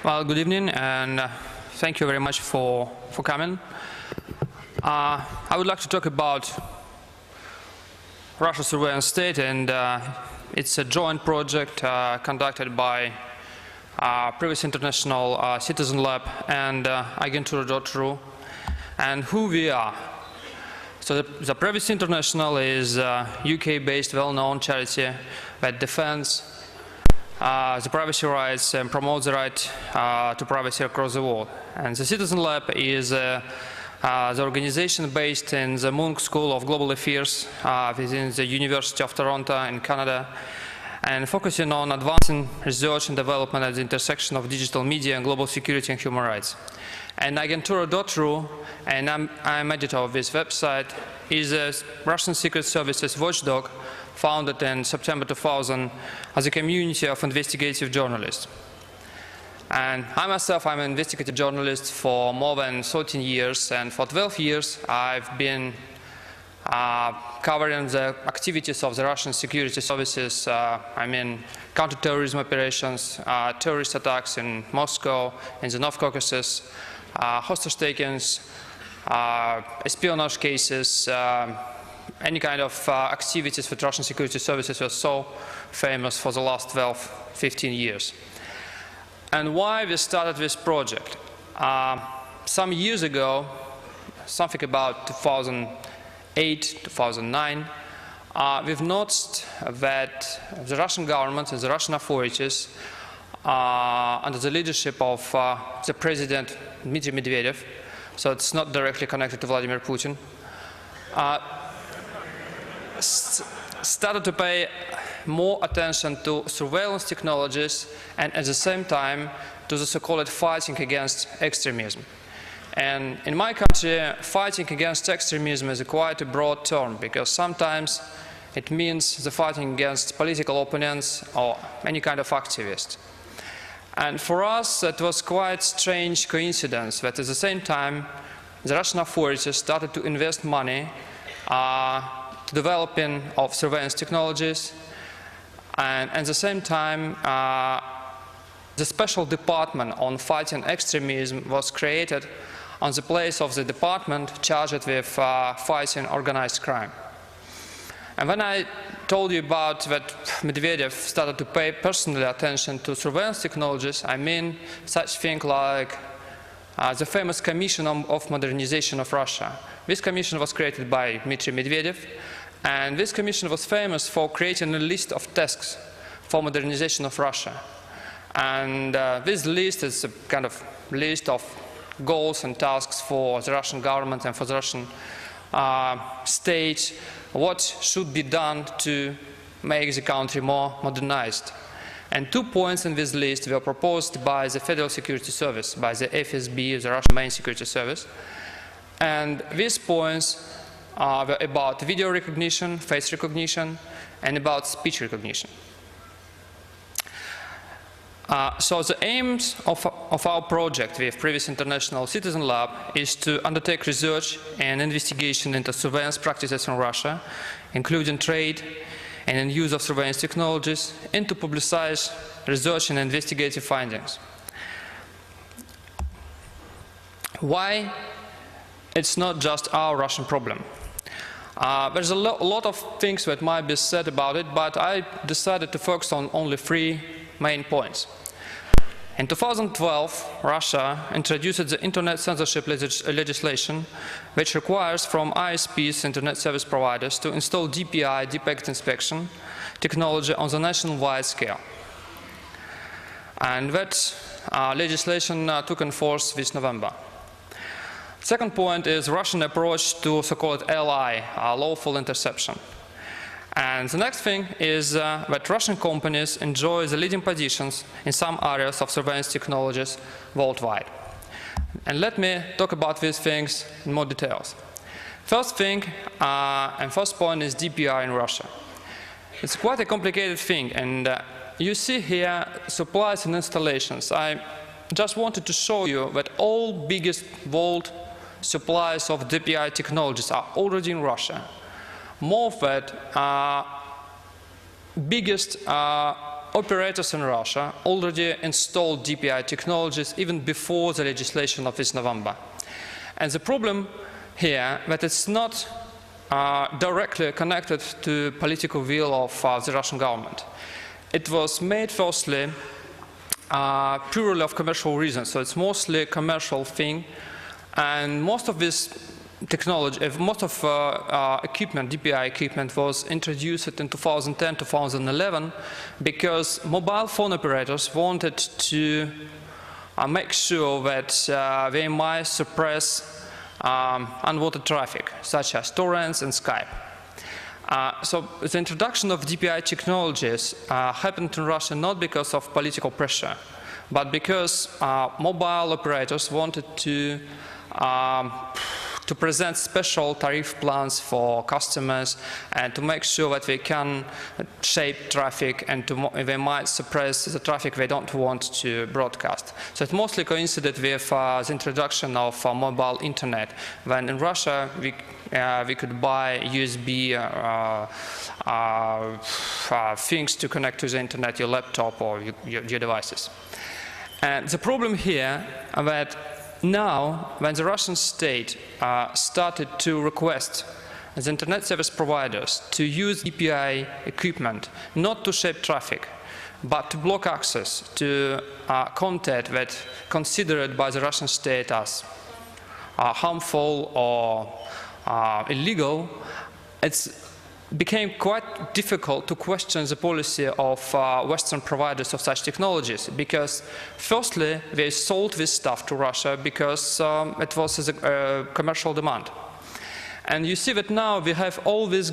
Well, good evening, and thank you very much for coming. I would like to talk about Russia Surveillance State, and it's a joint project conducted by Privacy International, Citizen Lab, and Agentura.ru. And who we are. So the Privacy International is a UK-based, well-known charity that defends the privacy rights and promotes the right to privacy across the world. And the Citizen Lab is the organization based in the Munk School of Global Affairs within the University of Toronto in Canada, and focusing on advancing research and development at the intersection of digital media and global security and human rights. And Agentura.ru, and I'm editor of this website, is a Russian Secret Services watchdog founded in September 2000 as a community of investigative journalists. And I myself, I'm an investigative journalist for more than 13 years, and for 12 years I've been covering the activities of the Russian security services, counterterrorism operations, terrorist attacks in Moscow, in the North Caucasus, hostage takings, espionage cases, any kind of activities that Russian security services were so famous for the last 12-15 years. And why we started this project? Some years ago, something about 2008, 2009, we've noticed that the Russian government and the Russian authorities, under the leadership of the President Dmitry Medvedev, so it's not directly connected to Vladimir Putin, started to pay more attention to surveillance technologies and at the same time to the so-called fighting against extremism. And in my country, fighting against extremism is quite a broad term, because sometimes it means the fighting against political opponents or any kind of activist. And for us, it was quite strange coincidence that at the same time the Russian authorities started to invest money to developing of surveillance technologies, and at the same time the special department on fighting extremism was created on the place of the department charged with fighting organized crime. And when I told you about that Medvedev started to pay personal attention to surveillance technologies, I mean such things like the famous Commission of Modernization of Russia. This commission was created by Dmitry Medvedev, and this commission was famous for creating a list of tasks for modernization of Russia. And this list is a kind of list of goals and tasks for the Russian government and for the Russian state, what should be done to make the country more modernized. And 2 points in this list were proposed by the Federal Security Service, by the FSB, the Russian main security service. And these points were about video recognition, face recognition, and about speech recognition. So the aims of our project with Privacy International Citizen Lab is to undertake research and investigation into surveillance practices in Russia, including trade and in use of surveillance technologies, and to publicize research and investigative findings. Why? It's not just our Russian problem. There's a lot of things that might be said about it, but I decided to focus on only 3 main points. In 2012, Russia introduced the Internet censorship legislation, which requires from ISPs, Internet service providers, to install DPI, deep packet inspection technology on the nationwide scale. And that legislation took in force this November. Second point is Russian approach to so-called LI, lawful interception. And the next thing is that Russian companies enjoy the leading positions in some areas of surveillance technologies worldwide. And let me talk about these things in more details. First thing and first point is DPI in Russia. It's quite a complicated thing, and you see here supplies and installations. I just wanted to show you that all biggest world supplies of DPI technologies are already in Russia. More of that, biggest operators in Russia already installed DPI technologies even before the legislation of this November. And the problem here that it's not directly connected to political will of the Russian government. It was made firstly purely of commercial reasons, so it's mostly a commercial thing, and most of this technology, most of equipment, DPI equipment, was introduced in 2010-2011 because mobile phone operators wanted to make sure that they might suppress unwanted traffic, such as torrents and Skype. So the introduction of DPI technologies happened in Russia not because of political pressure, but because mobile operators wanted to present special tariff plans for customers and to make sure that they can shape traffic and they might suppress the traffic they don't want to broadcast. So it mostly coincided with the introduction of mobile internet, when in Russia we could buy USB things to connect to the internet, your laptop or your devices. And the problem here is that now, when the Russian state started to request the internet service providers to use DPI equipment not to shape traffic, but to block access to content that considered by the Russian state as harmful or illegal, it became quite difficult to question the policy of Western providers of such technologies, because firstly they sold this stuff to Russia because it was a commercial demand. And you see that now we have all these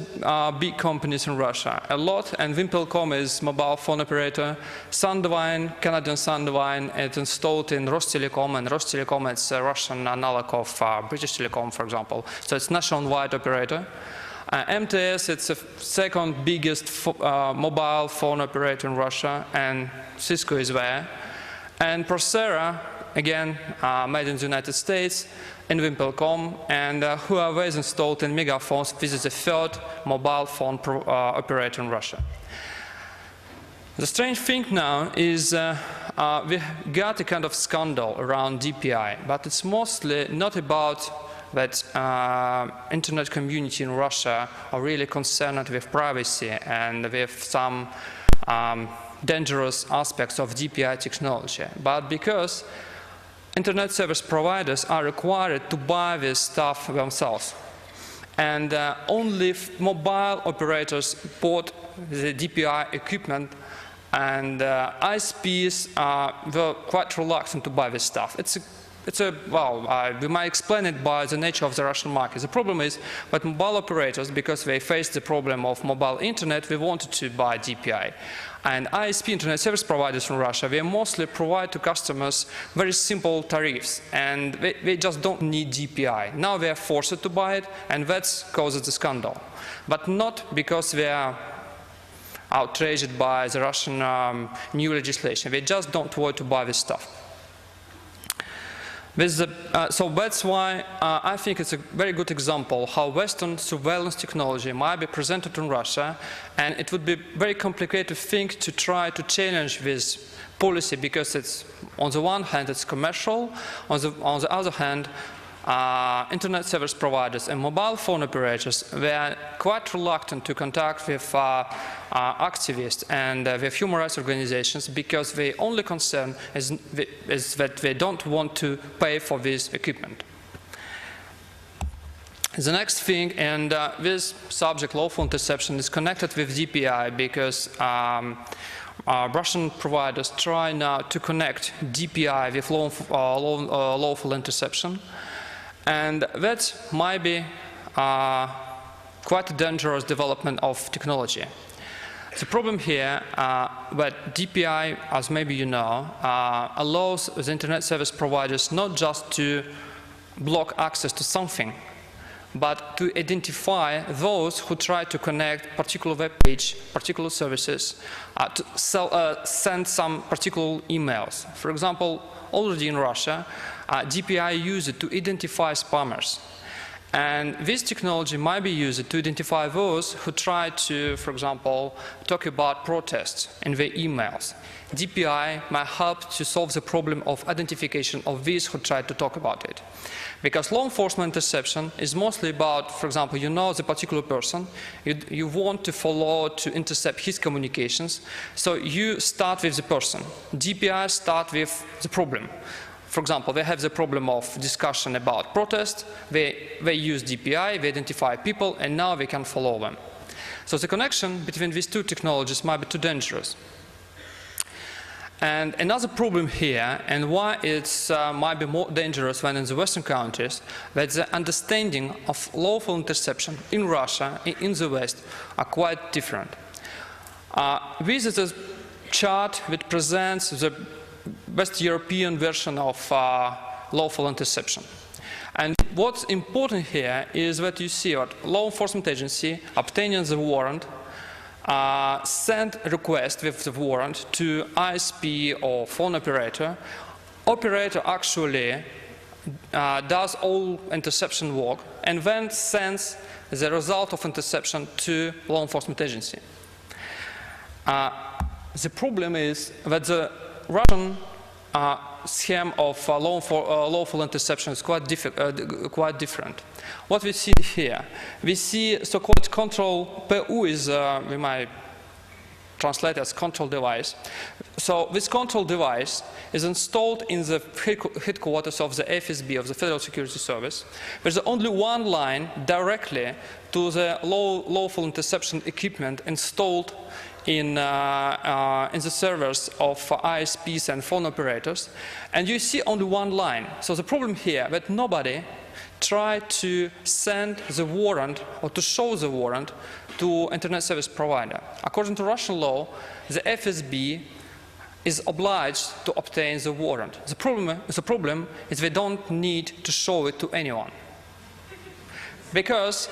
big companies in Russia, a lot, and Wimpelcom is mobile phone operator, Sandvine, Canadian Sandvine, it's installed in Rostelecom, and Rostelecom is a Russian analog of British Telecom, for example, so it's nationwide operator. MTS, it's the second biggest mobile phone operator in Russia, and Cisco is there. And Procera, again, made in the United States, and Wimpelcom, and Huawei is installed in Megaphones. This is the third mobile phone operator in Russia. The strange thing now is we got a kind of scandal around DPI, but it's mostly not about that internet community in Russia are really concerned with privacy and with some dangerous aspects of DPI technology, but because internet service providers are required to buy this stuff themselves. And only mobile operators bought the DPI equipment, and ISPs were quite reluctant to buy this stuff. We might explain it by the nature of the Russian market. The problem is that mobile operators, because they faced the problem of mobile internet, they wanted to buy DPI. And ISP, internet service providers in Russia, they mostly provide to customers very simple tariffs, and they just don't need DPI. Now they are forced to buy it, and that causes the scandal. But not because they are outraged by the Russian new legislation. They just don't want to buy this stuff. So that's why I think it's a very good example how Western surveillance technology might be presented in Russia, and it would be a very complicated thing to try to challenge this policy, because it's, on the one hand, it's commercial, on the other hand, internet service providers and mobile phone operators, they are quite reluctant to contact with activists and with human rights organizations, because their only concern is that they don't want to pay for this equipment. The next thing, and this subject, lawful interception, is connected with DPI, because Russian providers try now to connect DPI with lawful interception. And that might be quite a dangerous development of technology. The problem here that DPI, as maybe you know, allows the internet service providers not just to block access to something, but to identify those who try to connect particular web page, particular services, to send some particular emails. For example, already in Russia, DPI used it to identify spammers. And this technology might be used to identify those who try to, for example, talk about protests in their emails. DPI might help to solve the problem of identification of these who try to talk about it. Because law enforcement interception is mostly about, for example, you know the particular person, you want to follow, to intercept his communications, so you start with the person. DPI start with the problem. For example, they have the problem of discussion about protest, they use DPI, they identify people, and now they can follow them. So the connection between these two technologies might be too dangerous. And another problem here, and why it might be more dangerous than in the Western countries, that the understanding of lawful interception in Russia, in the West, are quite different. This is a chart that presents the West European version of lawful interception. And what's important here is that you see that law enforcement agency obtaining the warrant send a request with the warrant to ISP or phone operator. Operator actually does all interception work and then sends the result of interception to law enforcement agency. The problem is that the Russian scheme of lawful interception is quite different. What we see here, we see so-called control, PU is, we might translate as control device. So this control device is installed in the headquarters of the FSB, of the Federal Security Service. There's only one line directly to the lawful interception equipment installed in the servers of ISPs and phone operators, and you see only one line. So the problem here that nobody tried to send the warrant or to show the warrant to internet service provider. According to Russian law, the FSB is obliged to obtain the warrant. The problem is they don't need to show it to anyone, because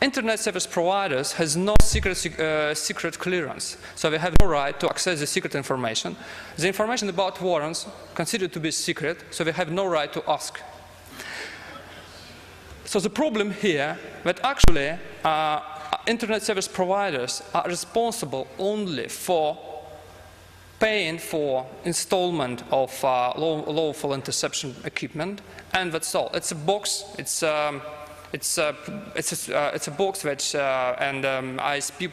internet service providers has no secret clearance, so they have no right to access the secret information. The information about warrants considered to be secret, so they have no right to ask. So the problem here that actually internet service providers are responsible only for paying for installment of lawful interception equipment, and that's all. It's a box. It's a box which ISP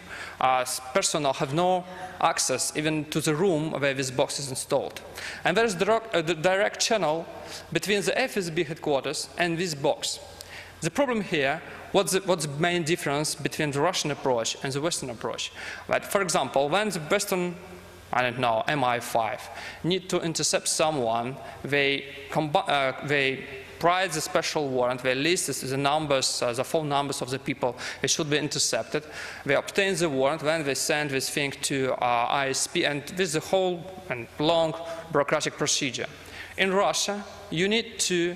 personnel have no access even to the room where this box is installed. And there is a direct channel between the FSB headquarters and this box. The problem here, what's the main difference between the Russian approach and the Western approach? But for example, when the Western, I don't know, MI5 need to intercept someone, they write the special warrant, they list the numbers, the phone numbers of the people that should be intercepted. They obtain the warrant, then they send this thing to ISP, and this is a whole and long bureaucratic procedure. In Russia, you need to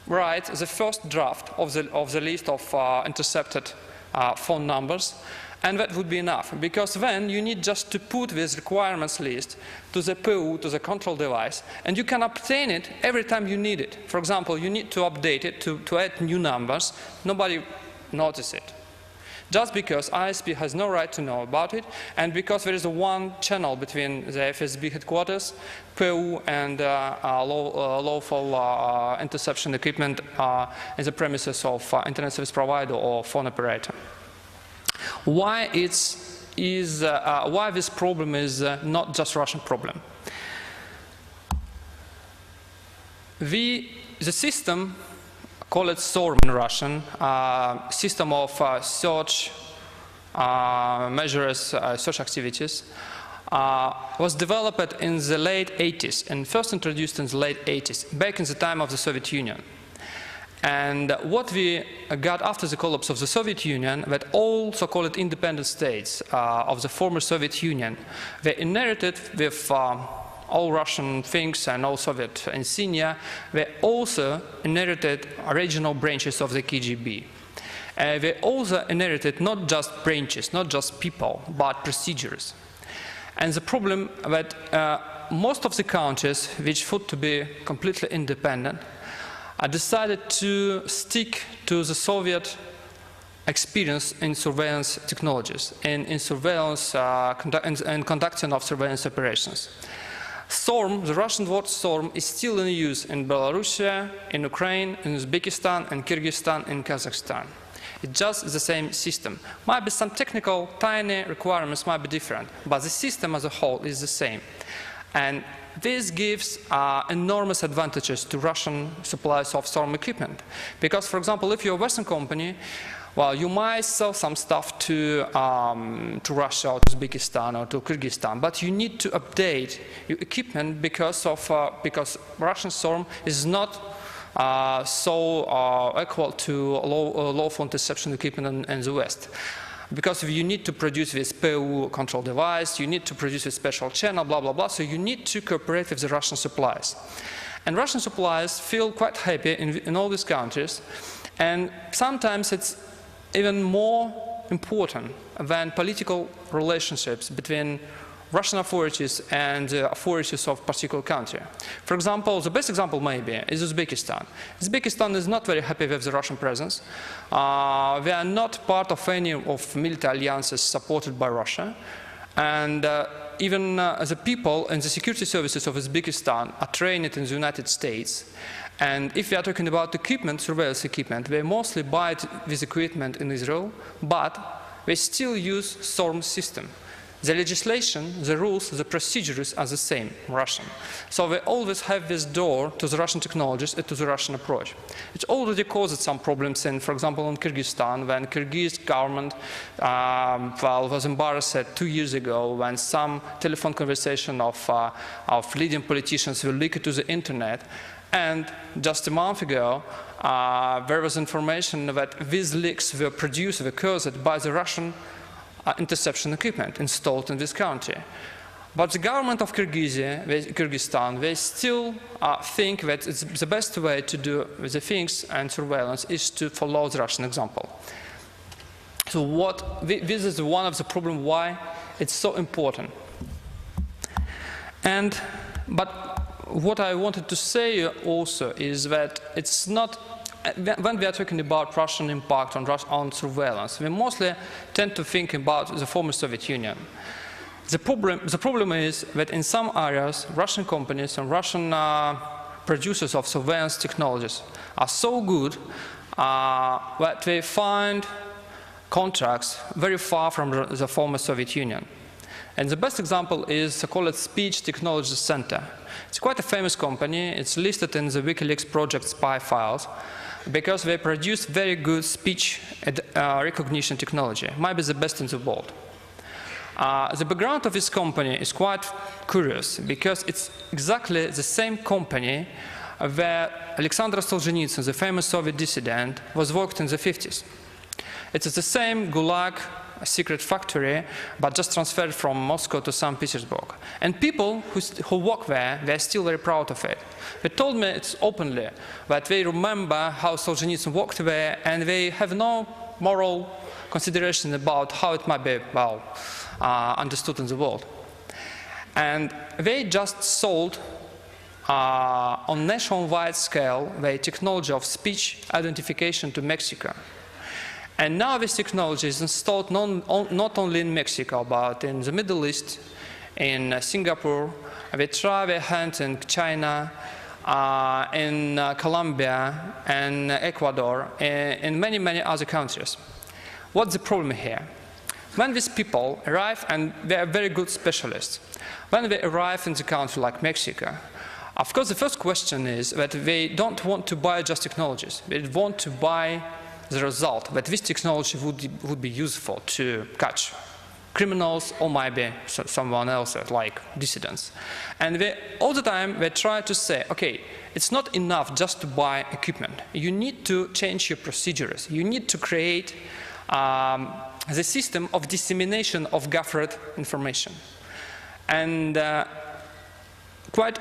write the first draft of the list of intercepted phone numbers, and that would be enough, because then you need just to put this requirements list to the PU, to the control device, and you can obtain it every time you need it. For example, you need to update it, to add new numbers, nobody notices it. Just because ISP has no right to know about it, and because there is a one channel between the FSB headquarters, PU, and lawful interception equipment in the premises of internet service provider or phone operator. Why this problem is not just Russian problem? The system, call it SORM in Russian, system of search measures search activities, was developed in the late 80s and first introduced in the late 80s, back in the time of the Soviet Union. And what we got after the collapse of the Soviet Union, that all so-called independent states of the former Soviet Union, they inherited with all Russian things and all Soviet insignia, they also inherited regional branches of the KGB. They also inherited not just branches, not just people, but procedures. And the problem that most of the countries which thought to be completely independent decided to stick to the Soviet experience in surveillance technologies and in surveillance and conducting of surveillance operations. SORM, the Russian word SORM, is still in use in Belarus, in Ukraine, in Uzbekistan, in Kyrgyzstan, and Kazakhstan. It's just the same system. Might be some technical, tiny requirements might be different, but the system as a whole is the same. And this gives enormous advantages to Russian suppliers of SORM equipment. Because, for example, if you're a Western company, well, you might sell some stuff to Russia or to Uzbekistan or to Kyrgyzstan, but you need to update your equipment because Russian SORM is not so equal to lawful interception equipment in the West. Because you need to produce this PU control device, you need to produce a special channel, blah, blah, blah, so you need to cooperate with the Russian suppliers. And Russian suppliers feel quite happy in all these countries, and sometimes it's even more important than political relationships between Russian authorities and authorities of a particular country. For example, the best example maybe is Uzbekistan. Uzbekistan is not very happy with the Russian presence. They are not part of any of military alliances supported by Russia. And even the people in the security services of Uzbekistan are trained in the United States. And if we are talking about equipment, surveillance equipment, they mostly buy this equipment in Israel, but they still use SORM system. The legislation, the rules, the procedures are the same, Russian. So they always have this door to the Russian technologies and to the Russian approach. It already caused some problems in, for example, in Kyrgyzstan, when Kyrgyz government was embarrassed 2 years ago when some telephone conversation of leading politicians were leaked to the internet. And just a month ago, there was information that these leaks were caused by the Russian interception equipment installed in this country. But the government of Kyrgyzstan, they still think that it's the best way to do the things and surveillance is to follow the Russian example. So this is one of the problems why it's so important. But what I wanted to say also is that it's not, when we are talking about Russian impact on surveillance, we mostly tend to think about the former Soviet Union. The problem is that in some areas, Russian companies and Russian producers of surveillance technologies are so good that they find contracts very far from the former Soviet Union. And the best example is the called Speech Technology Center. It's quite a famous company. It's listed in the WikiLeaks project spy files because they produce very good speech recognition technology, maybe the best in the world. The background of this company is quite curious because it's exactly the same company where Alexander Solzhenitsyn, the famous Soviet dissident, was worked in the 50s. It's the same Gulag secret factory, but just transferred from Moscow to St. Petersburg. And people who work there, they're still very proud of it. They told me it's openly that they remember how Solzhenitsyn worked there, and they have no moral consideration about how it might be well understood in the world. And they just sold on nationwide scale the technology of speech identification to Mexico. And now this technology is installed not only in Mexico, but in the Middle East, in Singapore, they try their hand in China, in Colombia, and Ecuador, and many, many other countries. What's the problem here? When these people arrive, and they are very good specialists, when they arrive in the country like Mexico, of course the first question is that they don't want to buy just technologies, they want to buy the result that this technology would be useful to catch criminals or maybe someone else like dissidents. And all the time they try to say, okay, it's not enough just to buy equipment. You need to change your procedures. You need to create the system of dissemination of gathered information. And quite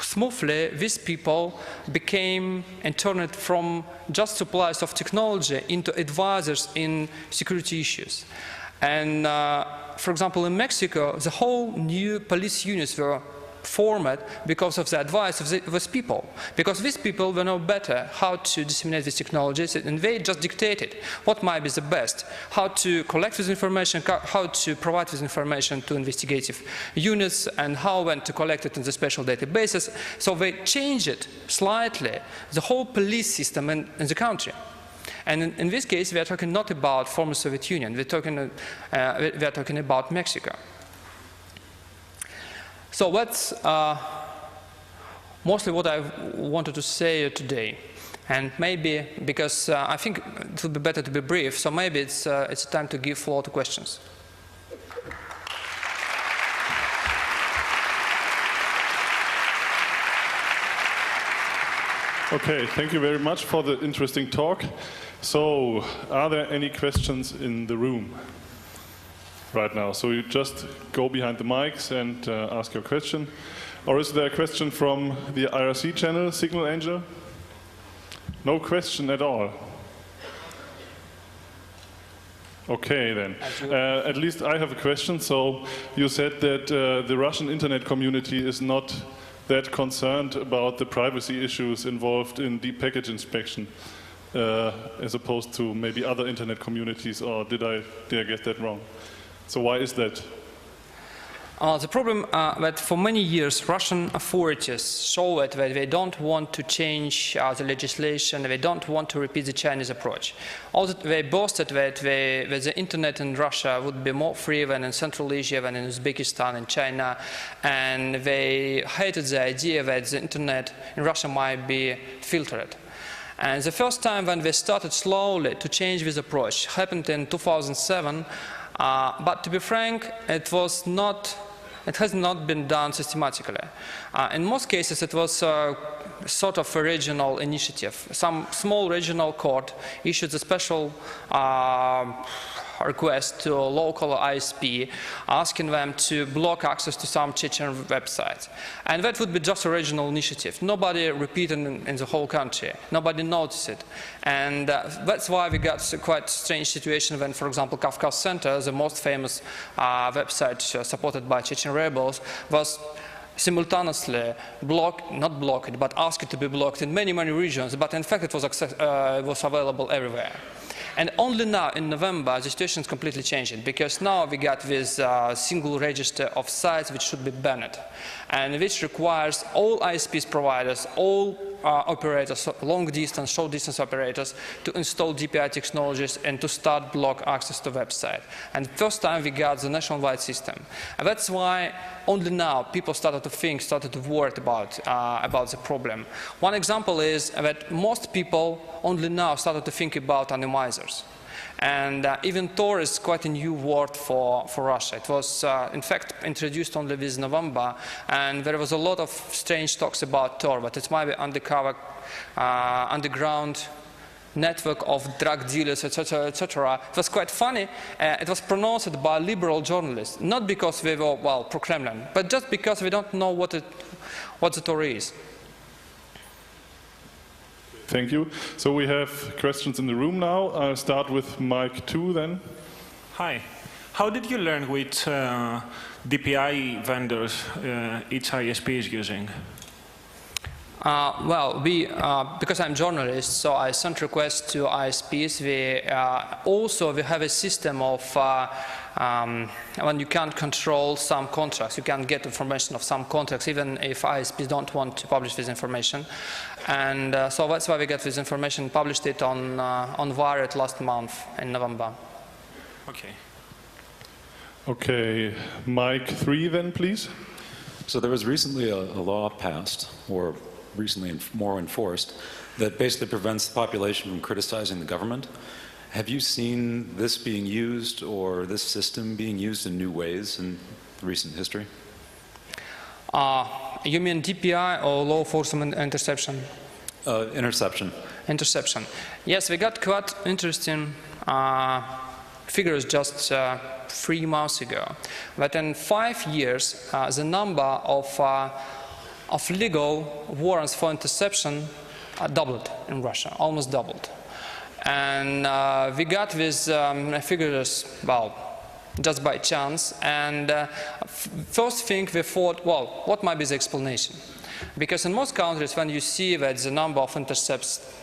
smoothly, these people became and turned from just suppliers of technology into advisors in security issues. And for example, in Mexico, the whole new police units were formed because of the advice of these people. Because these people will know better how to disseminate these technologies, and they just dictated what might be the best, how to collect this information, how to provide this information to investigative units, and how when to collect it in the special databases. So they changed it slightly, the whole police system in the country. And in this case, we are talking not about former Soviet Union, we are talking about Mexico. So that's mostly what I wanted to say today. And maybe, because I think it would be better to be brief, so maybe it's time to give floor to questions. Okay, thank you very much for the interesting talk. So, are there any questions in the room right now? So you just go behind the mics and ask your question. Or is there a question from the IRC channel, Signal Angel? No question at all. Okay then. At least I have a question. So you said that the Russian internet community is not that concerned about the privacy issues involved in deep packet inspection, as opposed to maybe other internet communities, or did I get that wrong? So why is that? The problem that for many years Russian authorities showed that they don't want to change the legislation, they don't want to repeat the Chinese approach. Also, they boasted that the internet in Russia would be more free than in Central Asia, than in Uzbekistan and China, and they hated the idea that the internet in Russia might be filtered. And the first time when they started slowly to change this approach happened in 2007, but to be frank, it has not been done systematically. In most cases, it was sort of a regional initiative. Some small regional court issued a special request to a local ISP, asking them to block access to some Chechen websites. And that would be just a regional initiative. Nobody repeated in the whole country. Nobody noticed it. And that's why we got a quite strange situation when, for example, Kafkas Center, the most famous website supported by Chechen rebels, was simultaneously not blocked, but asked to be blocked in many, many regions. But in fact, it was available everywhere. And only now, in November, the situation is completely changing, because now we got this single register of sites which should be banned, and which requires all ISPs providers, all operators, long-distance, short-distance operators, to install DPI technologies and to start block access to website. And first time we got the nationwide system. And that's why only now people started to worry about the problem. One example is that most people only now started to think about anonymizers. And even Tor is quite a new word for Russia. It was, in fact, introduced only this November, and there was a lot of strange talks about Tor, but it might be undercover, underground network of drug dealers, etc., etc. It was quite funny. It was pronounced by liberal journalists, not because they were, well, pro-Kremlin, but just because we don't know what the Tor is. Thank you. So we have questions in the room now. I'll start with mic 2 then. Hi. How did you learn which DPI vendors each ISP is using? Well, because I'm a journalist, so I sent requests to ISPs. We have a system of when you can't control some contracts, you can't get information of some contracts, even if ISPs don't want to publish this information. And so that's why we got this information, published it on Wired last month in November. Okay. Okay, mic 3 then, please. So there was recently a law passed, or recently more enforced, that basically prevents the population from criticizing the government. Have you seen this being used, or this system being used in new ways in recent history? You mean DPI or law enforcement interception? Interception. Interception. Yes, we got quite interesting figures just 3 months ago. But in 5 years, the number of legal warrants for interception doubled in Russia, almost doubled. And we got these figures, well, just by chance. And first thing we thought, well, what might be the explanation? Because in most countries, when you see that the number of intercepts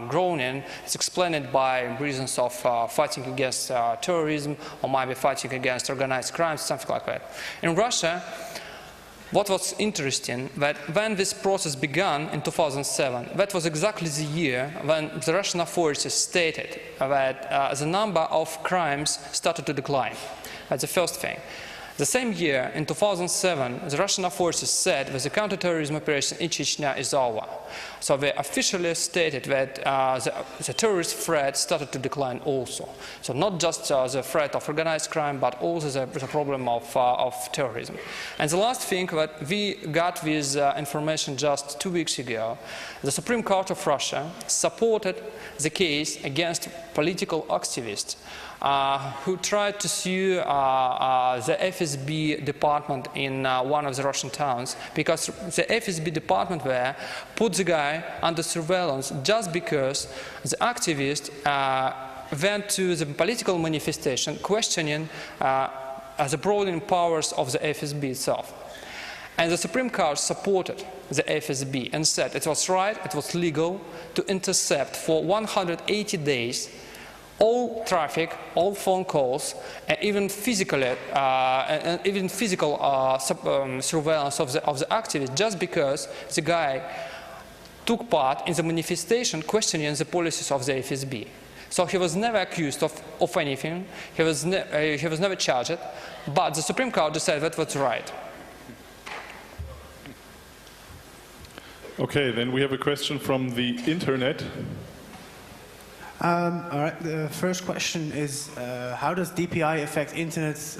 growing, it's explained by reasons of fighting against terrorism, or maybe fighting against organized crime, something like that. In Russia, what was interesting, that when this process began in 2007, that was exactly the year when the Russian authorities stated that the number of crimes started to decline. That's the first thing. The same year, in 2007, the Russian authorities said that the counterterrorism operation in Chechnya is over. So they officially stated that the terrorist threat started to decline also. So not just the threat of organized crime, but also the problem of terrorism. And the last thing that we got with information just 2 weeks ago, the Supreme Court of Russia supported the case against political activists who tried to sue the FSB department in one of the Russian towns, because the FSB department there put the guy under surveillance just because the activist went to the political manifestation questioning the broadening powers of the FSB itself. And the Supreme Court supported the FSB and said it was right, it was legal to intercept for 180 days all traffic, all phone calls, and even physical surveillance of the activist, just because the guy took part in the manifestation questioning the policies of the FSB. So he was never accused of anything, he was never charged, but the Supreme Court decided that was right. Okay, then we have a question from the internet. All right, the first question is, how does DPI affect internet's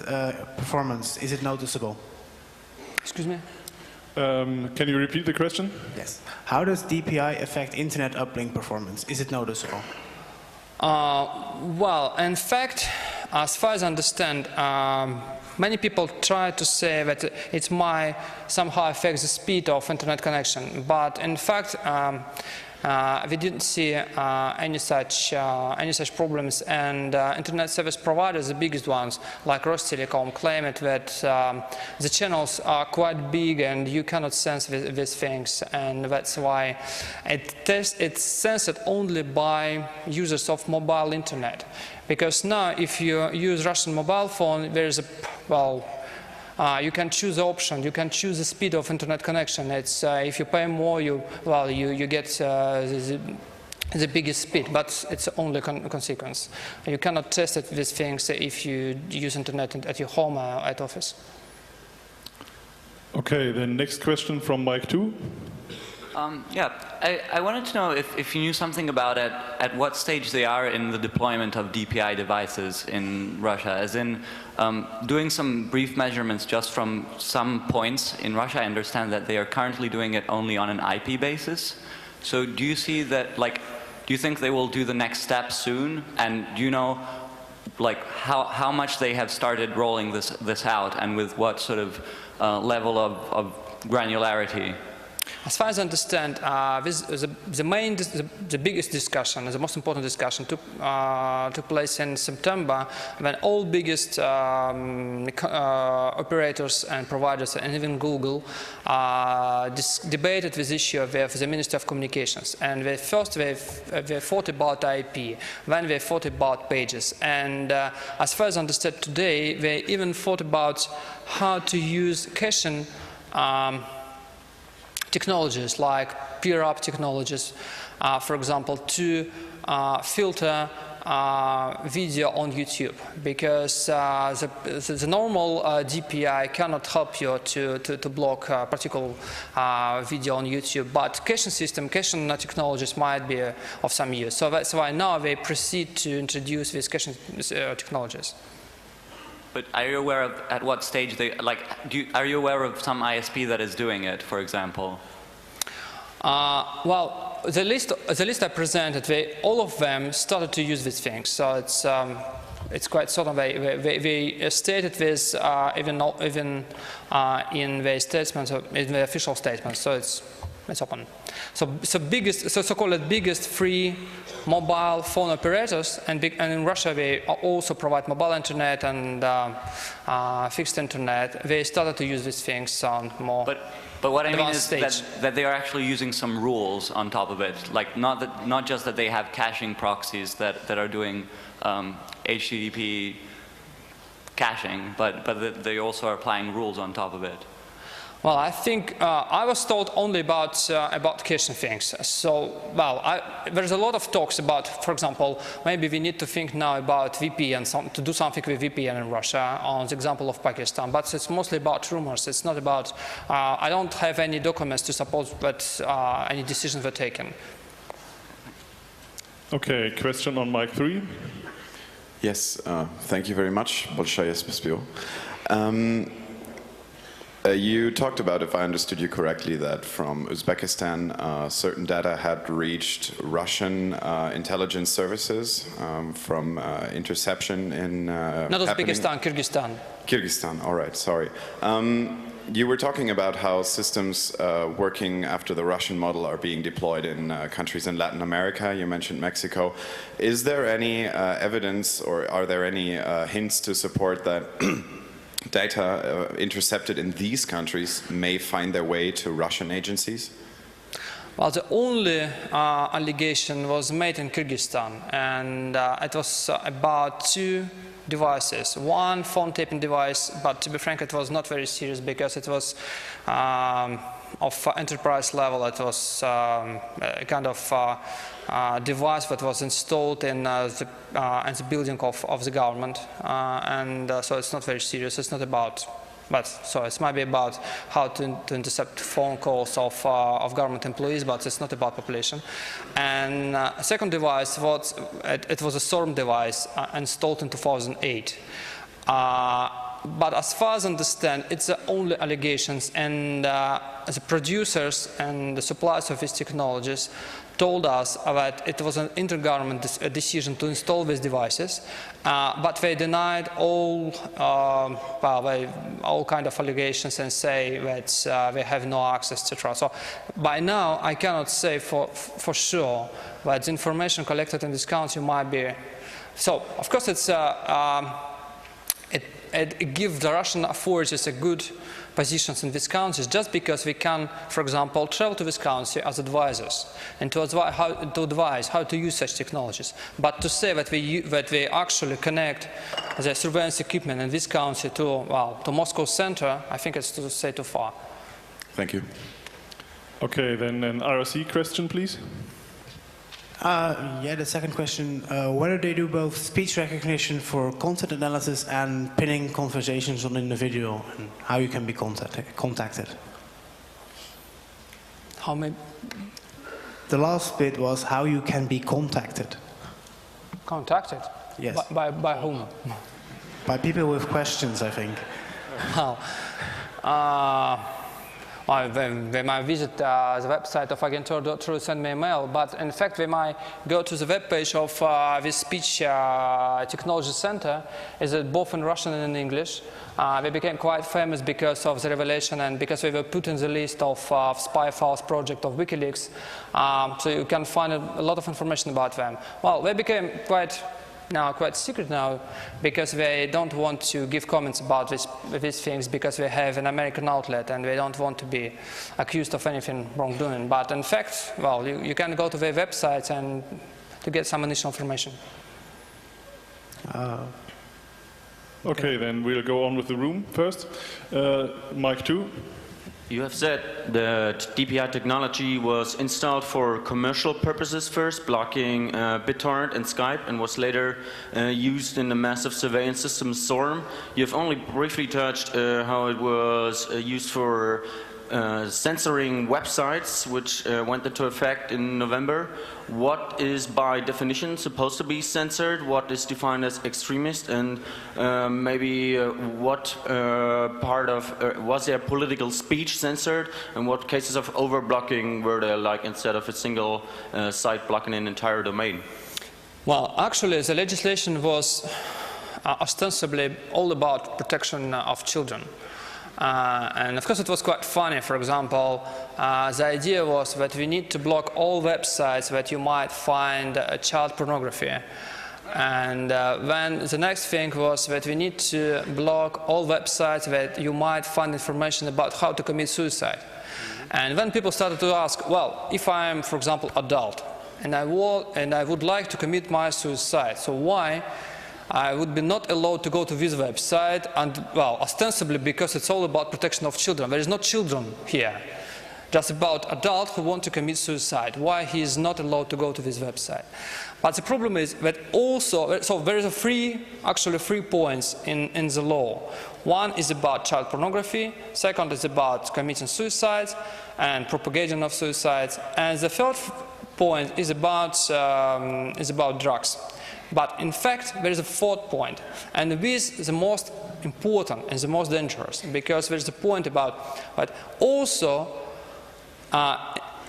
performance? Is it noticeable? Excuse me? Can you repeat the question? Yes. How does DPI affect internet uplink performance? Is it noticeable? Well, in fact, as far as I understand, many people try to say that it might somehow affect the speed of internet connection, but in fact, we didn't see any such problems, and internet service providers, the biggest ones, like Rostelecom, claim it that the channels are quite big and you cannot sense these things, and that's why it's sensed only by users of mobile internet. Because now, if you use Russian mobile phone, there is you can choose the option. You can choose the speed of internet connection. It's if you pay more, you get the biggest speed, but it's only consequence. You cannot test it with things if you use internet at your home or at office. Okay, then next question from Mike 2. Yeah, I wanted to know if you knew something about at what stage they are in the deployment of DPI devices in Russia, as in doing some brief measurements just from some points in Russia. I understand that they are currently doing it only on an IP basis. So do you see that, do you think they will do the next step soon? And do you know, how much they have started rolling this out, and with what sort of level of granularity? As far as I understand, the biggest discussion, the most important discussion took place in September, when all biggest operators and providers, and even Google, debated this issue with the Ministry of Communications. And they thought about IP, then they thought about pages. And as far as I understand today, they even thought about how to use caching technologies like peer-up technologies, for example, to filter video on YouTube, because the normal DPI cannot help you to block a particular video on YouTube, but caching technologies might be of some use. So that's why now they proceed to introduce these caching technologies. But are you aware of at what stage they, are you aware of some ISP that is doing it, for example? Well, the list I presented, all of them started to use these things. So it's quite certain they stated this even in their statements, in the official statements. So It's open. So so-called biggest free mobile phone operators, and in Russia they also provide mobile internet and fixed internet. They started to use these things on more. But what I mean is stage. that they are actually using some rules on top of it, like not just that they have caching proxies that are doing HTTP caching, but that they also are applying rules on top of it. Well, I think I was told only about caching things. So, well, there's a lot of talks about, for example, maybe we need to think now about VPN, to do something with VPN in Russia, on the example of Pakistan. But it's mostly about rumors. It's not about. I don't have any documents to support that any decisions were taken. Okay, question on mic 3. Yes, thank you very much, Bolshaya Spespio. You talked about, if I understood you correctly, that from Uzbekistan, certain data had reached Russian intelligence services from interception in... Not Uzbekistan, Kyrgyzstan. Kyrgyzstan, all right, sorry. You were talking about how systems working after the Russian model are being deployed in countries in Latin America. You mentioned Mexico. Is there any evidence, or are there any hints to support that data intercepted in these countries may find their way to Russian agencies? Well, the only allegation was made in Kyrgyzstan, and it was about 2 devices. One phone taping device, but to be frank, it was not very serious because it was of enterprise level. It was a kind of device that was installed in the building of the government, and so it's not very serious. It's not about. So it might be about how to intercept phone calls of government employees, but it's not about population. And a second device, it was a SORM device installed in 2008. But as far as I understand, it's the only allegations, and the producers and the suppliers of these technologies told us that it was an intergovernment decision to install these devices, but they denied all kind of allegations and say that they have no access, etc. So by now, I cannot say for sure that the information collected in this country might be. So of course, it gives the Russian authorities a good positions in these countries, just because we can, for example, travel to this country as advisors and to advise how to use such technologies. But to say that we actually connect the surveillance equipment in this country to Moscow center, I think it's to say too far. Thank you. Okay, then an RSC question, please. Yeah, the second question, whether they do both speech recognition for content analysis and pinning conversations on individual, and how you can be contacted. How many? The last bit was how you can be contacted. Contacted? Yes. By whom? By people with questions, I think. They might visit the website of Agentur.ru, send me a mail, but in fact they might go to the webpage of this speech technology center. Is it both in Russian and in English? They became quite famous because of the revelation and because they were put in the list of spy files project of WikiLeaks. So you can find a lot of information about them. Well, they became quite secret now, because they don't want to give comments about these things, because they have an American outlet and they don't want to be accused of anything wrongdoing. But in fact, well, you can go to their websites and to get some initial information. Okay, then we'll go on with the room first. Mic 2. You have said that DPI technology was installed for commercial purposes first, blocking BitTorrent and Skype, and was later used in the massive surveillance system SORM. You've only briefly touched how it was used for censoring websites, which went into effect in November. What is by definition supposed to be censored? What is defined as extremist? And maybe what part of, was there political speech censored? And what cases of overblocking were there, like instead of a single site blocking an entire domain? Well, actually the legislation was ostensibly all about protection of children. And of course it was quite funny. For example, the idea was that we need to block all websites that you might find child pornography. And then the next thing was that we need to block all websites that you might find information about how to commit suicide. And then people started to ask, well, if I am, for example, adult, and I would like to commit my suicide, so why I would be not allowed to go to this website? And, well, ostensibly because it's all about protection of children. There is no children here. Just about adults who want to commit suicide. Why he is not allowed to go to this website? But the problem is that also, so there is actually three points in the law. One is about child pornography, second is about committing suicide and propagating of suicides, and the third point is about drugs. But in fact, there is a fourth point, and this is the most important and the most dangerous, because there is a point about that also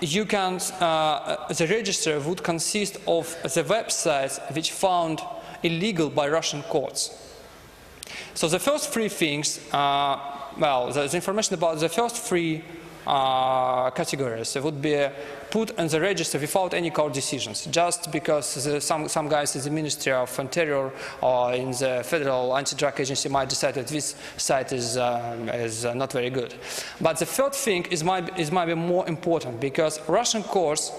you can, the register would consist of the websites which found illegal by Russian courts. So the first three things, well, the information about the first three categories would be put in the register without any court decisions, just because some guys in the Ministry of Interior or in the Federal Anti-Drug Agency might decide that this site is not very good. But the third thing might be more important, because Russian courts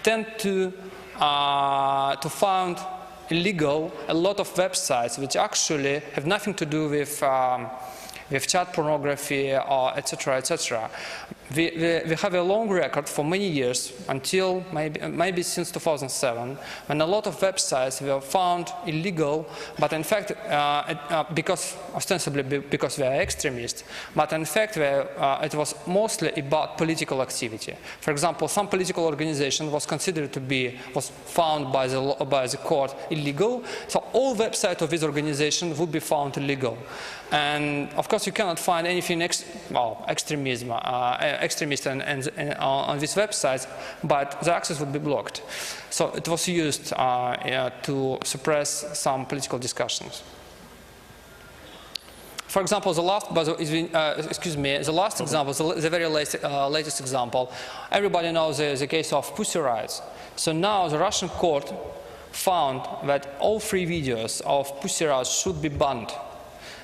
tend to find illegal a lot of websites which actually have nothing to do with child pornography, or etc., etc. We have a long record for many years, until maybe since 2007, when a lot of websites were found illegal, but in fact, ostensibly because they are extremists, but in fact it was mostly about political activity. For example, some political organization was considered to be, was found by the court illegal, so all websites of this organization would be found illegal. And of course you cannot find anything extremist on these websites, but the access would be blocked. So it was used to suppress some political discussions. For example, the last example, the very latest example, everybody knows the case of Pussy Riot. So now the Russian court found that all 3 videos of Pussy Riot should be banned.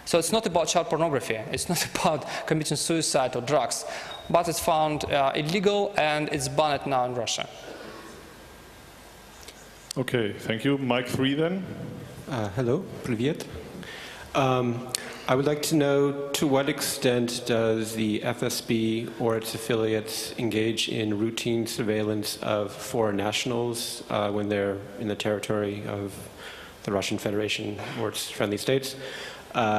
So it's not about child pornography, it's not about committing suicide or drugs, but it's found illegal and it's banned now in Russia. Okay, thank you. Mic 3 then. Hello, привет. I would like to know, to what extent does the FSB or its affiliates engage in routine surveillance of foreign nationals when they're in the territory of the Russian Federation or its friendly states?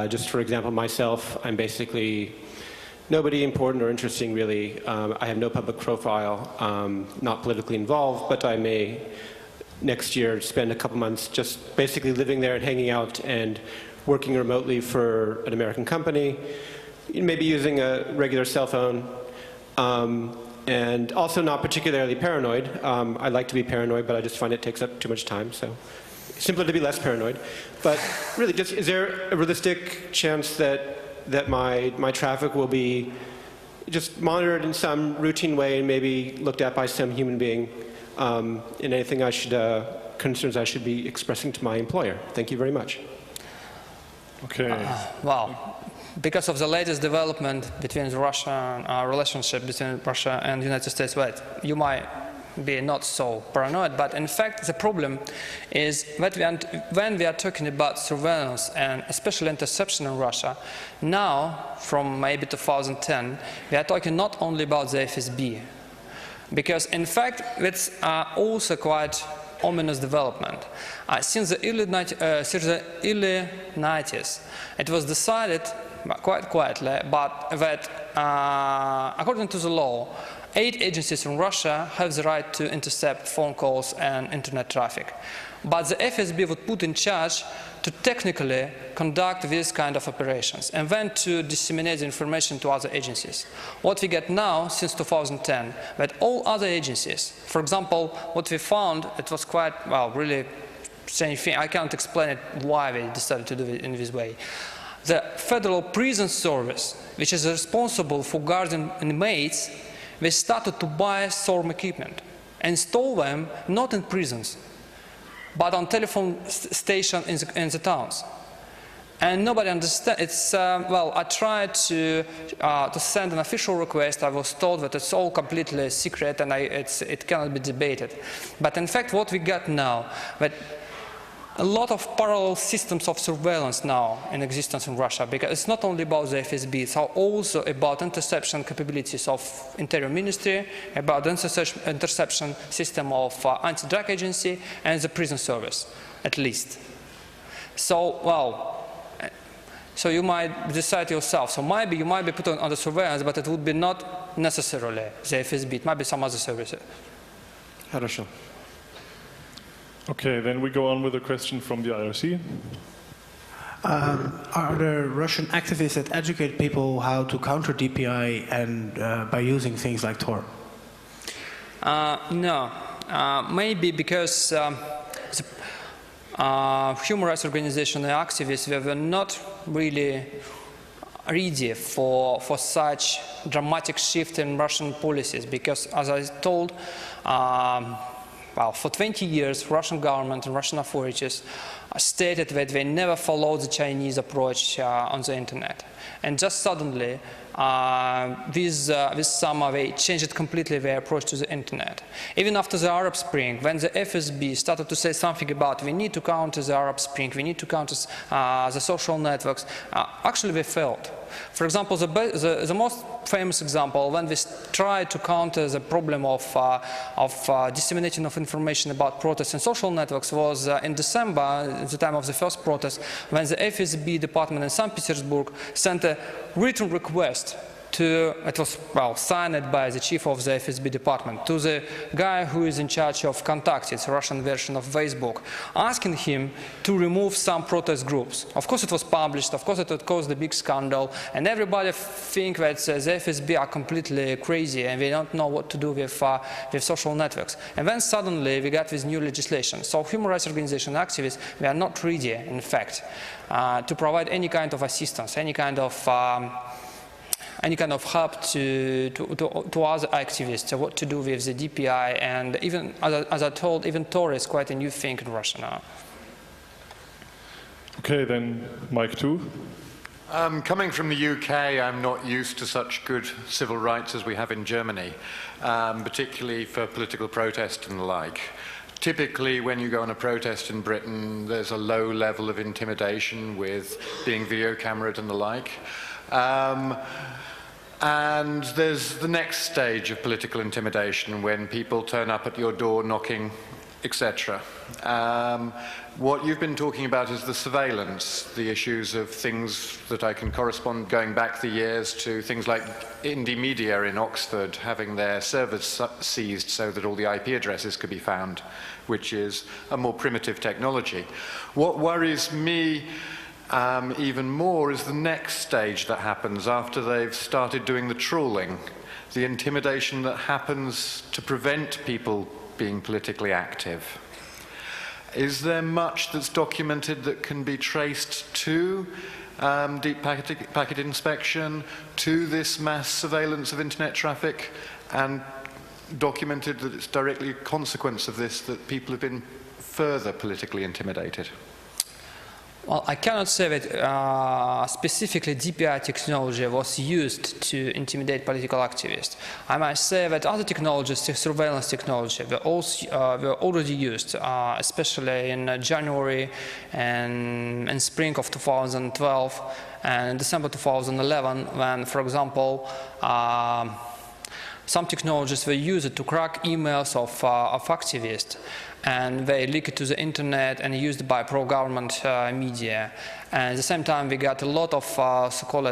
Just for example, myself, I'm basically nobody important or interesting really. I have no public profile, not politically involved, but I may next year spend a couple months just basically living there and hanging out and working remotely for an American company, maybe using a regular cell phone, and also not particularly paranoid. I like to be paranoid, but I just find it takes up too much time, so simply to be less paranoid. But really, just, is there a realistic chance that my traffic will be just monitored in some routine way and maybe looked at by some human being, and anything concerns I should be expressing to my employer? Thank you very much. Okay. Well, because of the latest development between the Russian relationship between Russia and the United States, well, you might be not so paranoid, but in fact the problem is that when we are talking about surveillance and especially interception in Russia, now from maybe 2010, we are talking not only about the FSB, because in fact it's also quite ominous development. Since the early 90s, it was decided quite quietly, but that according to the law, 8 agencies in Russia have the right to intercept phone calls and internet traffic. But the FSB would put in charge to technically conduct these kind of operations and then to disseminate the information to other agencies. What we get now, since 2010, that all other agencies, for example, what we found, it was quite, well, really strange thing. I can't explain it why they decided to do it in this way. the Federal Prison Service, which is responsible for guarding inmates, they started to buy SORM equipment and install them not in prisons, but on telephone stations in the towns. And nobody understands. It's well, I tried to send an official request. I was told that it's all completely secret and it cannot be debated. But in fact, what we got now, that a lot of parallel systems of surveillance now in existence in Russia, because it's not only about the FSB, it's also about interception capabilities of Interior Ministry, about the interception system of Anti-Drug Agency and the prison service, at least. So, well, so you might decide yourself. So maybe you might be put under surveillance, but it would be not necessarily the FSB. It might be some other services. Хорошо. Okay, then we go on with a question from the IRC. Are there Russian activists that educate people how to counter DPI and by using things like Tor? No. Maybe because human rights organizations and activists were not really ready for such dramatic shift in Russian policies, because, as I told, well, for 20 years, Russian government and Russian authorities stated that they never followed the Chinese approach on the internet. And just suddenly, this summer, they changed completely their approach to the internet. Even after the Arab Spring, when the FSB started to say something about we need to counter the Arab Spring, we need to counter the social networks, actually they failed. For example, the most famous example, when we tried to counter the problem of disseminating of information about protests in social networks, was in December, at the time of the first protest, when the FSB department in St. Petersburg sent a written request to, it was, well, signed by the chief of the FSB department, to the guy who is in charge of Contact, it's a Russian version of Facebook, asking him to remove some protest groups. Of course it was published, of course it caused a big scandal, and everybody think that the FSB are completely crazy and they don't know what to do with social networks. And then suddenly we got this new legislation. So human rights organizations and activists, they are not ready, in fact, to provide any kind of assistance, any kind of help to other activists, what to do with the DPI, and even, as I told, even Tor is quite a new thing in Russia now. Okay, then Mike 2. Coming from the UK, I'm not used to such good civil rights as we have in Germany, particularly for political protest and the like. Typically, when you go on a protest in Britain, there's a low level of intimidation with being video cameraed and the like. And there's the next stage of political intimidation when people turn up at your door knocking, etc. What you've been talking about is the surveillance, the issues of things that I can correspond going back the years to things like Indymedia in Oxford having their servers seized so that all the IP addresses could be found, which is a more primitive technology. What worries me even more is the next stage that happens after they've started doing the trawling, the intimidation that happens to prevent people being politically active. Is there much that's documented that can be traced to deep packet inspection, to this mass surveillance of internet traffic, and documented that it's directly a consequence of this that people have been further politically intimidated? Well, I cannot say that specifically DPI technology was used to intimidate political activists. I might say that other technologies, surveillance technology, were already used, especially in January and spring of 2012 and December 2011, when, for example, some technologies were used to crack emails of activists, and they leaked to the internet and used by pro-government media. And at the same time, we got a lot of so-called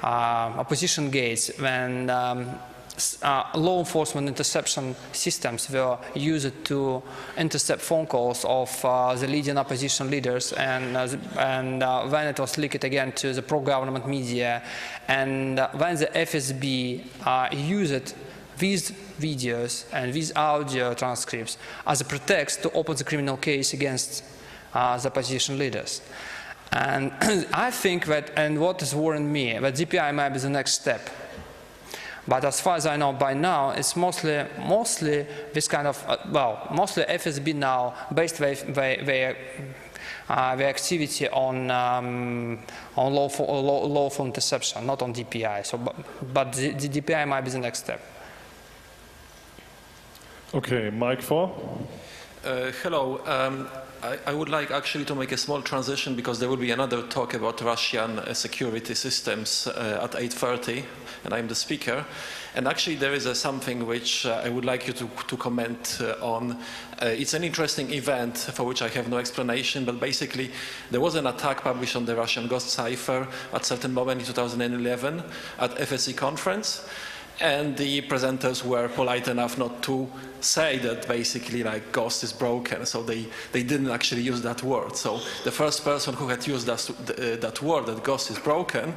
opposition gates when law enforcement interception systems were used to intercept phone calls of the leading opposition leaders, and when it was leaked again to the pro-government media, and when the FSB used these videos and these audio transcripts as a pretext to open the criminal case against the opposition leaders. And I think that, and what has warned me, that DPI might be the next step. But as far as I know by now, it's mostly this kind of, mostly FSB now based their activity on lawful interception, not on DPI. So, but the DPI might be the next step. Okay, Mike 4. Hello. I would like actually to make a small transition because there will be another talk about Russian security systems at 8:30, and I'm the speaker. And actually there is something which I would like you to comment on. It's an interesting event for which I have no explanation, but basically there was an attack published on the Russian Ghost cipher at a certain moment in 2011 at FSC conference. And the presenters were polite enough not to say that basically like Ghost is broken, so they didn't actually use that word. So the first person who had used that word, that Ghost is broken,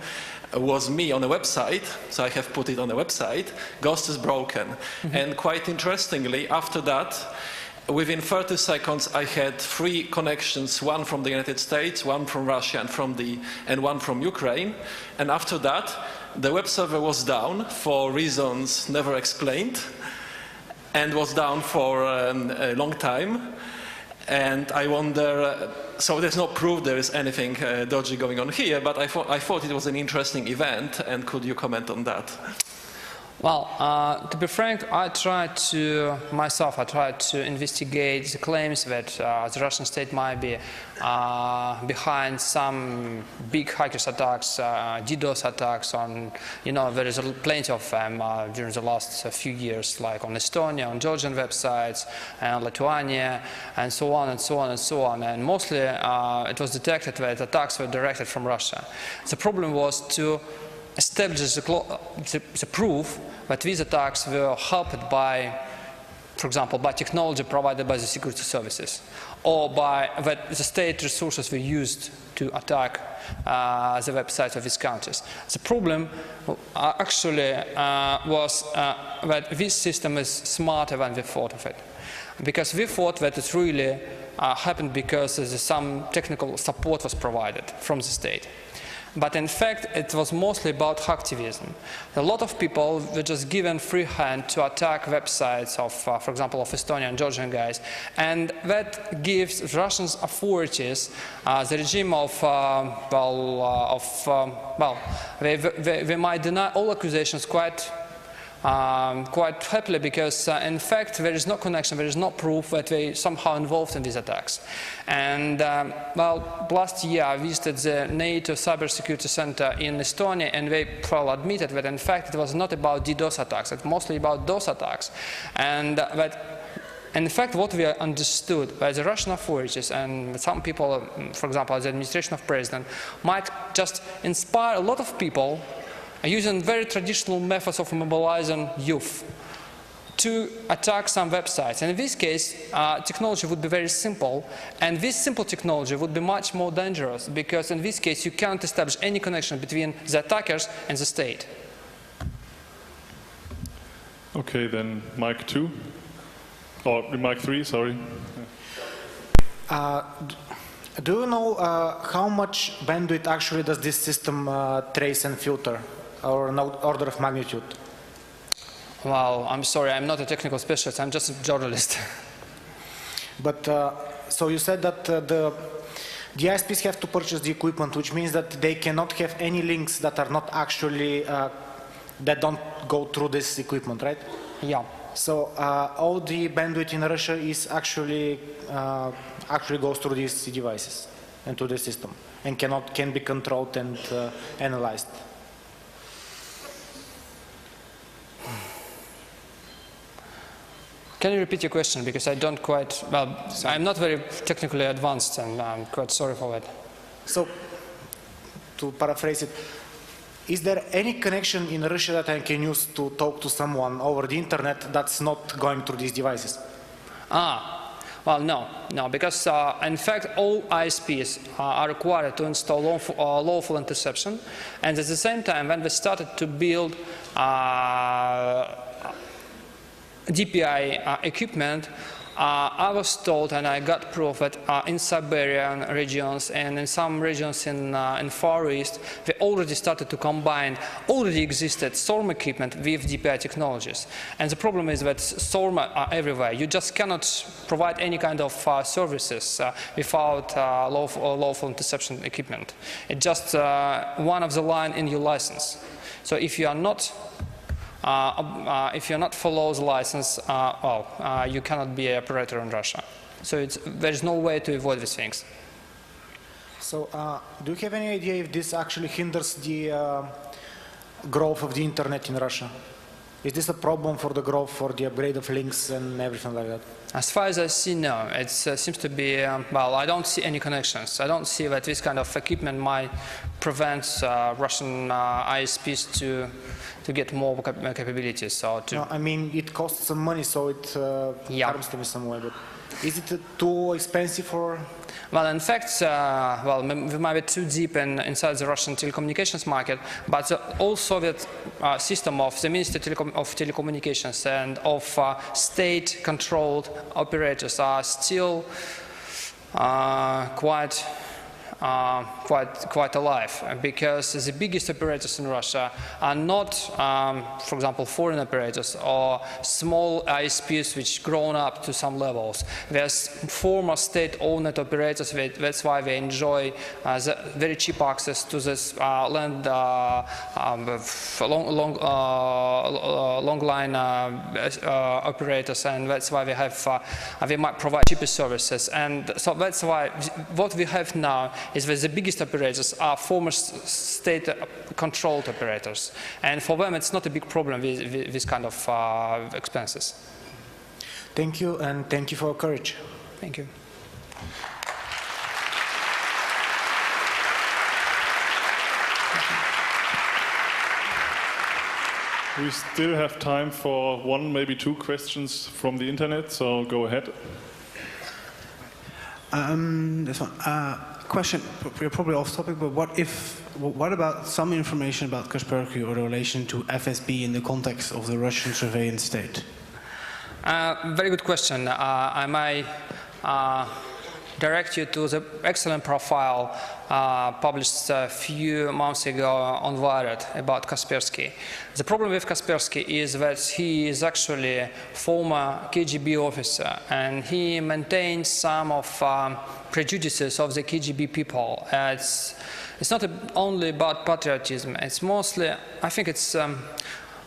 was me on a website, so I have put it on a website, Ghost is broken. Mm-hmm. And quite interestingly, after that, within 30 seconds, I had 3 connections, one from the United States, one from Russia, and one from Ukraine. And after that, the web server was down for reasons never explained, and was down for a long time. And I wonder, so there's no proof there is anything dodgy going on here, but I thought it was an interesting event, and could you comment on that? Well, to be frank, I tried to investigate the claims that the Russian state might be behind some big hackers attacks, DDoS attacks on, there is plenty of them during the last few years, like on Estonia, on Georgian websites, and Lithuania, and so on and so on and so on. And mostly it was detected that attacks were directed from Russia. The problem was to establish the proof that these attacks were helped by, for example, by technology provided by the security services, or by that the state resources were used to attack the websites of these countries. The problem actually was that this system is smarter than we thought of it, because we thought that it really happened because some technical support was provided from the state. But in fact, it was mostly about hacktivism. A lot of people were just given free hand to attack websites of, for example, of Estonian and Georgian guys, and that gives Russian authorities the regime of, they might deny all accusations quite happily, because in fact there is no connection, there is no proof that they somehow involved in these attacks. And last year I visited the NATO Cybersecurity Center in Estonia, and they admitted that in fact it was not about DDoS attacks, it's mostly about DOS attacks. And that in fact what we understood by the Russian authorities and some people, for example the administration of president, might just inspire a lot of people using very traditional methods of mobilizing youth to attack some websites. And in this case, technology would be very simple, and this simple technology would be much more dangerous, because in this case you can't establish any connection between the attackers and the state. Okay, then Mike 2, or Mike 3, sorry. Do you know how much bandwidth actually does this system trace and filter, or an order of magnitude? Well, I'm sorry, I'm not a technical specialist, I'm just a journalist. But, so you said that the ISPs have to purchase the equipment, which means that they cannot have any links that are not actually, that don't go through this equipment, right? Yeah. So all the bandwidth in Russia is actually goes through these devices and to the system, and can be controlled and analyzed. Can you repeat your question, because I don't quite, I'm not very technically advanced, and I'm quite sorry for that. So, to paraphrase it, is there any connection in Russia that I can use to talk to someone over the internet that's not going through these devices? Well, no, because in fact all ISPs are required to install lawful interception, and at the same time when we started to build DPI equipment, I was told, and I got proof that in Siberian regions and in some regions in Far East, they already started to combine already existed SORM equipment with DPI technologies. And the problem is that SORM are everywhere. You just cannot provide any kind of services without lawful interception equipment. It's just one of the line in your license. So if you are not follow the license, you cannot be an operator in Russia. So there's no way to avoid these things. So do you have any idea if this actually hinders the growth of the internet in Russia? Is this a problem for the growth, for the upgrade of links and everything like that? As far as I see, no. It seems to be, well, I don't see any connections. I don't see that this kind of equipment might prevent Russian ISPs to get more capabilities. Or to no, I mean, it costs some money, so it harms them in some way. But is it too expensive for? Well, in fact, we might be too deep inside the Russian telecommunications market, but the old Soviet system of the Ministry of Telecommunications and of state-controlled operators are still quite alive, because the biggest operators in Russia are not, for example, foreign operators or small ISPs which grown up to some levels. There's former state-owned operators. That's why they enjoy the very cheap access to this land, long line operators, and that's why they have they might provide cheaper services. And so that's why what we have now is that the biggest operators are former state-controlled operators. And for them, it's not a big problem with this kind of expenses. Thank you, and thank you for your courage. Thank you. We still have time for one, maybe two questions from the internet, so go ahead. This one. Question, we're probably off topic, but what about some information about Kaspersky or the relation to FSB in the context of the Russian surveillance state? Very good question. I might direct you to the excellent profile published a few months ago on Wired about Kaspersky. The problem with Kaspersky is that he is actually a former KGB officer, and he maintains some of prejudices of the KGB people. It's not only about patriotism. It's mostly, I think it's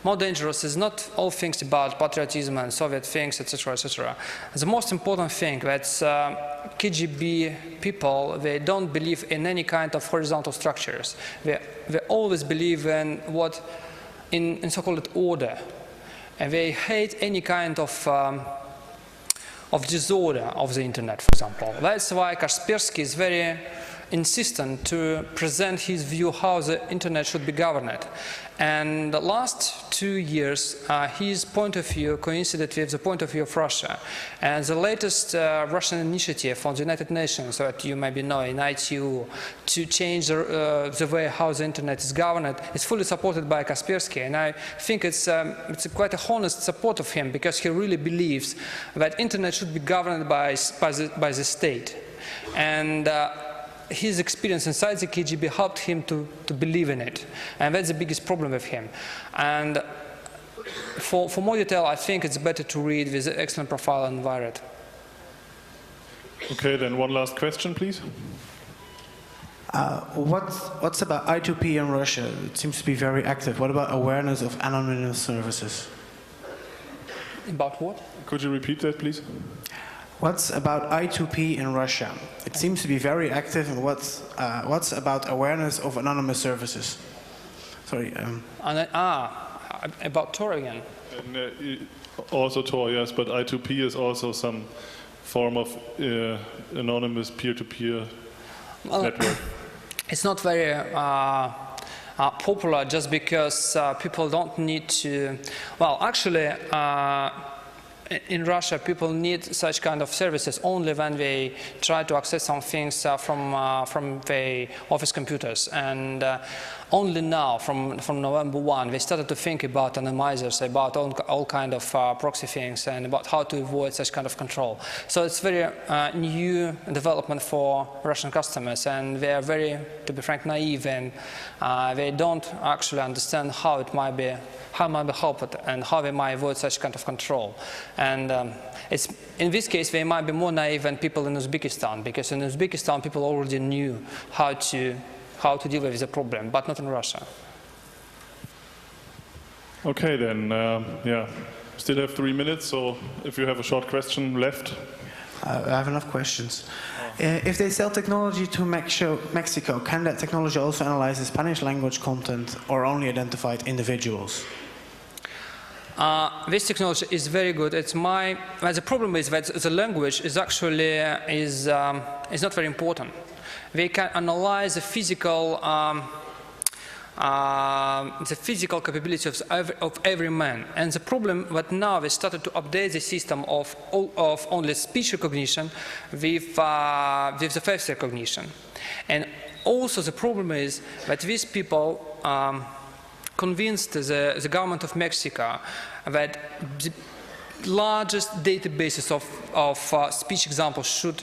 more dangerous is not all things about patriotism and Soviet things, etc., etc. The most important thing that KGB people, they don't believe in any kind of horizontal structures. They always believe in in so-called order, and they hate any kind of disorder of the internet, for example. That's why Kaspersky is very insistent to present his view how the internet should be governed. And the last 2 years, his point of view coincided with the point of view of Russia. And the latest Russian initiative from the United Nations, that you maybe know, in ITU, to change the way how the internet is governed, is fully supported by Kaspersky. And I think it's quite a honest support of him, because he really believes that internet should be governed by the state. And his experience inside the KGB helped him to believe in it. And that's the biggest problem with him. And for more detail, I think it's better to read this excellent profile on Wired. Okay, then one last question, please. What's about I2P in Russia? It seems to be very active. What about awareness of anonymous services? About what? Could you repeat that, please? What's about I2P in Russia? It seems to be very active, and what's about awareness of anonymous services? Sorry. About Tor again. And, also Tor, yes, but I2P is also some form of anonymous peer-to-peer network. It's not very popular just because people don't need to. Well, actually. in Russia, people need such kind of services only when they try to access some things from the office computers. And only now, from November 1, they started to think about anonymizers, about all kind of proxy things, and about how to avoid such kind of control. So it's very new development for Russian customers, and they are very, to be frank, naive, and they don't actually understand how it might be helped and how they might avoid such kind of control. And it's, in this case, they might be more naive than people in Uzbekistan, because in Uzbekistan, people already knew how to deal with the problem, but not in Russia. Okay, then, yeah, still have 3 minutes, so if you have a short question left. I have enough questions. If they sell technology to Mexico, can that technology also analyze the Spanish language content or only identified individuals? This technology is very good. The problem is that the language is actually is not very important. They can analyze the physical capability of every man. And the problem that now they started to update the system of only speech recognition with the face recognition. And also the problem is that these people convinced the government of Mexico that the largest databases of speech examples should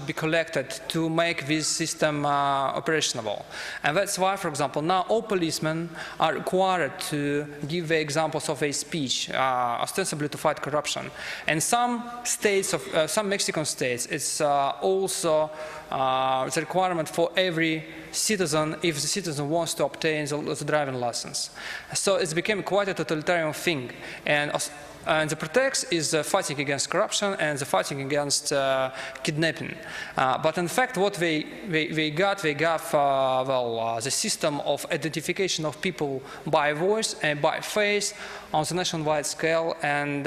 be collected to make this system operational. And that's why, for example, now all policemen are required to give the examples of a speech, ostensibly to fight corruption. And some states, some Mexican states, it's also the requirement for every citizen if the citizen wants to obtain the driving license. So it's become quite a totalitarian thing. And the pretext is fighting against corruption and the fighting against kidnapping. But in fact, what they got the system of identification of people by voice and by face on the nationwide scale. And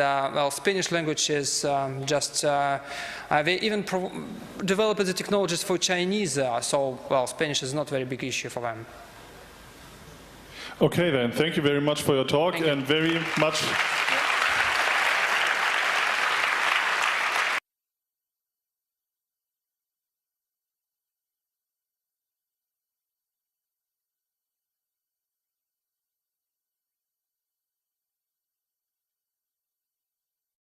Spanish language is they even developed the technologies for Chinese. So Spanish is not a very big issue for them. Okay, then. Thank you very much for your talk and very much.